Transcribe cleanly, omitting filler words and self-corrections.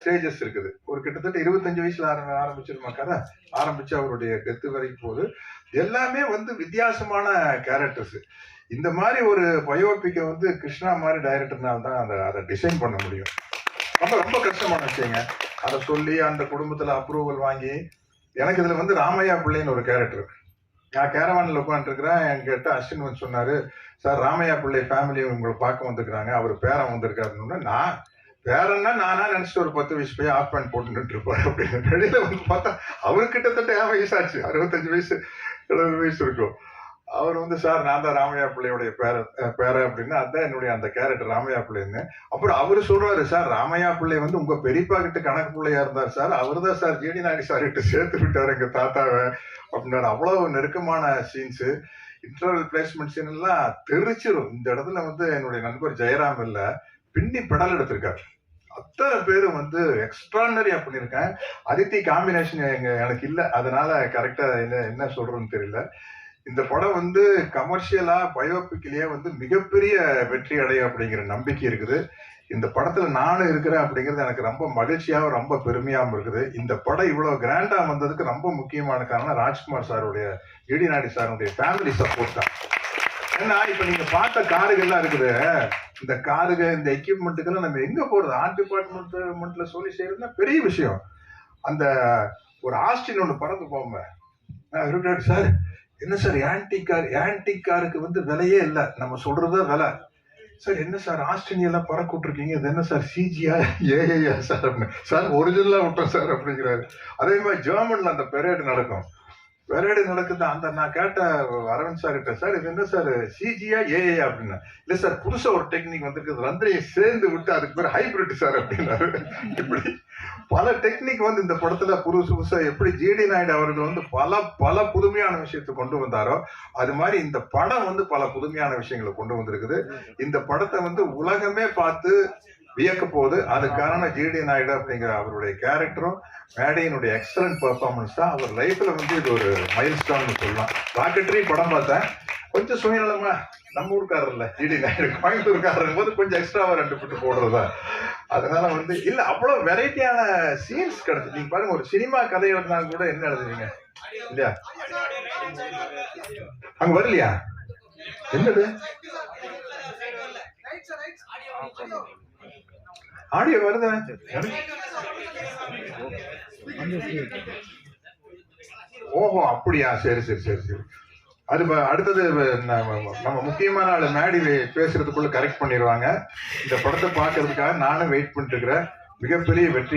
Stages இருக்குது. ஒரு கிட்டத்தட்ட 25 வயசுல ஆரம்பிச்சிருமா கதை. ஆரம்பிச்சு அவருடைய டெத்து வரைக்கும் போது எல்லாமே வந்து வித்தியாசமான கேரக்டர்ஸ். இந்த மாதிரி ஒரு பயோபிக்கை வந்து கிருஷ்ணா மாதிரி டைரக்டர்னால தான் அதை டிசைன் பண்ண முடியும். ரொம்ப ரொம்ப கஷ்டமான விஷயங்க. அதை சொல்லி அந்த குடும்பத்துல அப்ரூவல் வாங்கி, எனக்கு இதுல வந்து ராமையா பிள்ளைன்னு ஒரு கேரக்டர். நான் கேரவானில் உட்காந்துருக்கிறேன். என்கிட்ட அஸ்வின் வந்து சொன்னாரு, சார் ராமையா பிள்ளை ஃபேமிலி உங்களை பார்க்க வந்துருக்காங்க, அவர் பேரன் வந்திருக்காருன்னு. நான் பேரன்னா நானா நினைச்சிட்டு ஒரு 10 வயசு போய் ஆஃப் பேண்ட் போட்டுட்டு இருப்பாரு அப்படின்னு. வெளியில வந்து பார்த்தா அவரு கிட்டத்தட்ட என் வயசாச்சு, 65 வயசு 70 வயசு இருக்கும். அவர் வந்து சார் நான் தான் ராமையா பிள்ளையுடைய பேர அப்படின்னா, அதான் என்னுடைய அந்த கேரக்டர் ராமையா பிள்ளைன்னு. அப்புறம் அவரு சொல்றாரு, சார் ராமையா பிள்ளை வந்து உங்க பெரியப்பா கிட்ட கணக்கு பிள்ளையா இருந்தார் சார், அவரு தான் சார் ஜிடி நாயுடு சார் கிட்ட சேர்த்து விட்டாரு எங்க தாத்தாவை அப்படின்னாரு. அவ்வளவு நெருக்கமான சீன்ஸ், இன்டர்வல் பிளேஸ்மெண்ட் சீன் எல்லாம் தெரிச்சிடும். இந்த இடத்துல வந்து என்னுடைய நண்பர் ஜெயராம் இல்ல பின்னி பெடல் எடுத்திருக்காரு. அத்தனை பேரும் வந்து எக்ஸ்ட்ரானரியா பண்ணியிருக்கேன். அதித்தி காம்பினேஷன் எனக்கு இல்லை, அதனால கரெக்டா என்ன சொல்றதுன்னு தெரியல. இந்த படம் வந்து கமர்ஷியலா பயோபிக்லயே வந்து மிகப்பெரிய வெற்றி அடையும் அப்படிங்கிற நம்பிக்கை இருக்குது. இந்த படத்துல நானும் இருக்கிறேன் அப்படிங்கிறது எனக்கு ரொம்ப மகிழ்ச்சியாகவும் ரொம்ப பெருமையாகவும் இருக்குது. இந்த படம் இவ்வளவு கிராண்டா வந்ததுக்கு ரொம்ப முக்கியமான காரணம் ராஜ்குமார் சாருடைய, ஜிடி நாயுடு சாருடைய ஃபேமிலி சப்போர்ட் தான். ஏன்னா இப்ப நீங்க பார்த்த காருகள்லாம் இருக்குது, இந்த காருக இந்த எக்யூப்மெண்ட்டுக்கெல்லாம் நம்ம எங்க போறது? ஆர்ட் டிபார்ட்மெண்ட்ல சொல்லி செய்யறதுன்னா பெரிய விஷயம். அந்த ஒரு ஆஸ்டின் ஒண்ணு பறந்து போங்க சார், என்ன சார் ஆன்டிக் காருக்கு வந்து விலையே இல்லை, நம்ம சொல்றதா விலை சார். என்ன சார் ஆஸ்டின் எல்லாம் பறக்க விட்டுருக்கீங்க, இது என்ன சார் சிஜியா ஏஐயா சார் அப்படின்னு. சார் ஒரிஜினலா விட்டோம் சார் அப்படிங்கிறாரு. அதே மாதிரி ஜெர்மன்ல அந்த பெரேடு நடக்கும், பெரேடு நடக்குது. அந்த நான் கேட்ட அரவிந்த் சார் கிட்ட, சார் இது என்ன சார் சிஜியா ஏஐ அப்படின்னா, இல்ல சார் புதுசா ஒரு டெக்னிக் வந்துருக்கு, ரந்திரையை சேர்ந்து விட்டு அதுக்கு பேர் ஹைபிரிட் சார் அப்படின்னாரு. இப்படி பல டெக்னிக் வந்து இந்த படத்துல புதுசா எப்படி ஜிடி நாயுடு அவர்கள் வந்து பல புதுமையான விஷயத்தை கொண்டு வந்தாரோ, அது மாதிரி இந்த படம் வந்து பல புதுமையான விஷயங்களை கொண்டு வந்திருக்குது. இந்த படத்தை வந்து உலகமே பார்த்து வியக்க போகுது. அது காரணம் ஜிடி நாயுடு அப்படிங்கிற அவருடைய கேரக்டரும் மேடையினுடைய எக்ஸலன்ட் பெர்ஃபார்மன்ஸ் தான். அவர் லைஃப்ல வந்து இது ஒரு மைல் ஸ்டோன் சொல்லலாம். ராக்கெட்ரி படம் பார்த்தேன், கொஞ்சம் சுயநலமா நம்ம ஊருக்காரர் இல்ல ஜிடி நாயுடு, கோயம்புத்தூர்காரர் போது கொஞ்சம் எக்ஸ்ட்ராவா 2 பிட்டு போடுறதா. அதனால வந்து இல்ல அவ்வளவு வெரைட்டியான சீன்ஸ் கிடைச்சு. நீங்க பாருங்க, ஒரு சினிமா கதை எழுதினா கூட என்ன எழுதுவீங்க இல்லையா? அங்க வரலையா? என்னது ஆடியோ வருது? ஓஹோ அப்படியா, சரி சரி சரி சரி. அது அடுத்தது நம்ம முக்கியமான ஆளு மேடி பேசுறதுக்குள்ள கரெக்ட் பண்ணிடுவாங்க. இந்த படத்தை பார்க்கறதுக்காக நானும் வெயிட் பண்ணிட்டு இருக்கிறேன். மிகப்பெரிய வெற்றி.